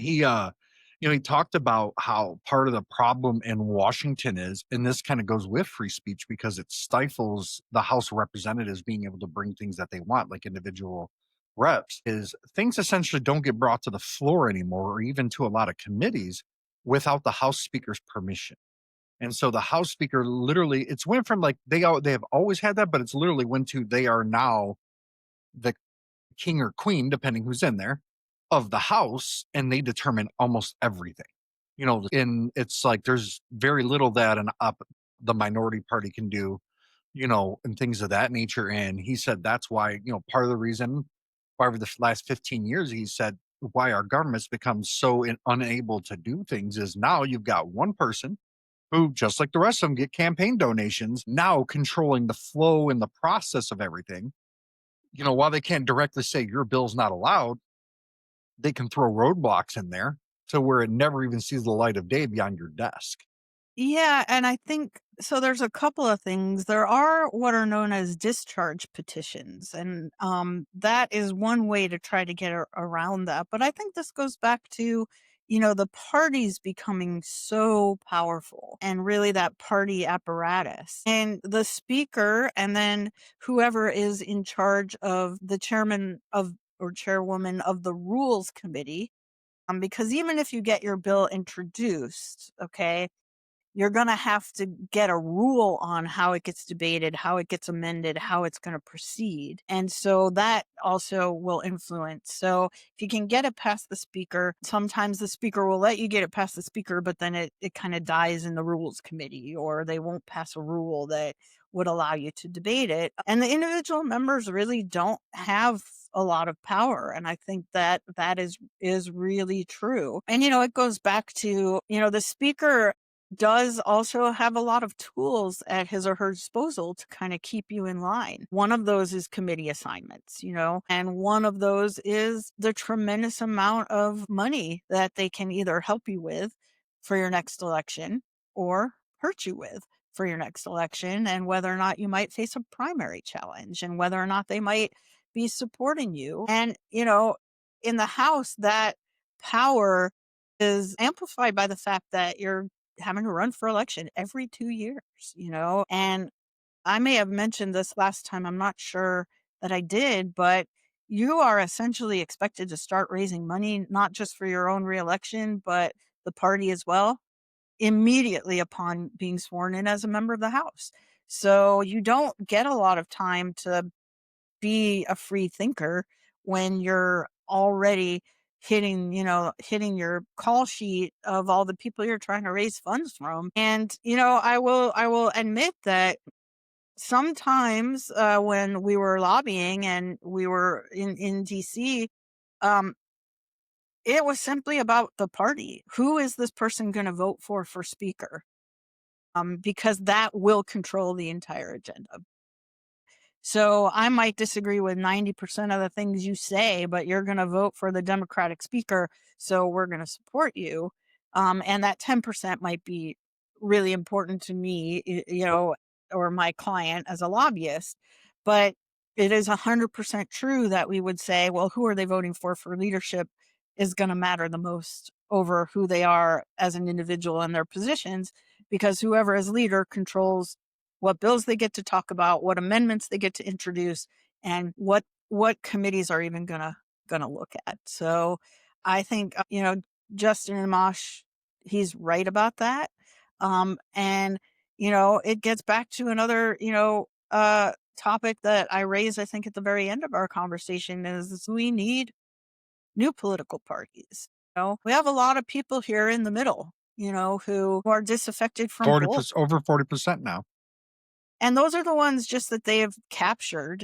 he talked about how part of the problem in Washington is, and this kind of goes with free speech because it stifles the House of Representatives being able to bring things that they want, like individual reps, is things essentially don't get brought to the floor anymore or even to a lot of committees without the House Speaker's permission. And so the House Speaker literally, it's went from like they have always had that, but it's literally went to they are now the king or queen, depending who's in there, of the house, and they determine almost everything. And it's like there's very little that the minority party can do, and things of that nature. And he said that's why, part of the reason why over the last 15 years, he said why our government's become so unable to do things is now you've got one person who, just like the rest of them, get campaign donations, now controlling the flow and the process of everything. While they can't directly say your bill's not allowed, they can throw roadblocks in there to where it never even sees the light of day beyond your desk. Yeah, and I think so there's a couple of things. There are what are known as discharge petitions, and that is one way to try to get around that. But I think this goes back to, the parties becoming so powerful and really that party apparatus. And the speaker and then whoever is in charge of the chairman of or chairwoman of the rules committee, because even if you get your bill introduced, okay, you're going to have to get a rule on how it gets debated, how it gets amended, how it's going to proceed. And so that also will influence. So if you can get it past the speaker, sometimes the speaker will let you get it past the speaker, but then it kind of dies in the rules committee, or they won't pass a rule that would allow you to debate it. And the individual members really don't have a lot of power. And I think that is really true. And, it goes back to, the speaker does also have a lot of tools at his or her disposal to kind of keep you in line. One of those is committee assignments, and one of those is the tremendous amount of money that they can either help you with for your next election or hurt you with for your next election, and whether or not you might face a primary challenge and whether or not they might be supporting you. And, in the House, that power is amplified by the fact that you're having to run for election every 2 years, and I may have mentioned this last time, I'm not sure that I did, but you are essentially expected to start raising money, not just for your own reelection, but the party as well, immediately upon being sworn in as a member of the House. So you don't get a lot of time to be a free thinker when you're already hitting your call sheet of all the people you're trying to raise funds from. And, I will admit that sometimes, when we were lobbying and we were in DC, um, it was simply about the party. Who is this person going to vote for speaker? Because that will control the entire agenda. So I might disagree with 90% of the things you say, but you're going to vote for the Democratic speaker. So we're going to support you. And that 10% might be really important to me, or my client as a lobbyist. But it is 100% true that we would say, well, who are they voting for leadership is going to matter the most over who they are as an individual and their positions, because whoever is leader controls what bills they get to talk about, what amendments they get to introduce, and what committees are even gonna look at. So I think Justin Amash, he's right about that. And it gets back to another topic that I raised, I think, at the very end of our conversation is we need new political parties. We have a lot of people here in the middle, who are disaffected from both. 40%, over 40% now. And those are the ones just that they have captured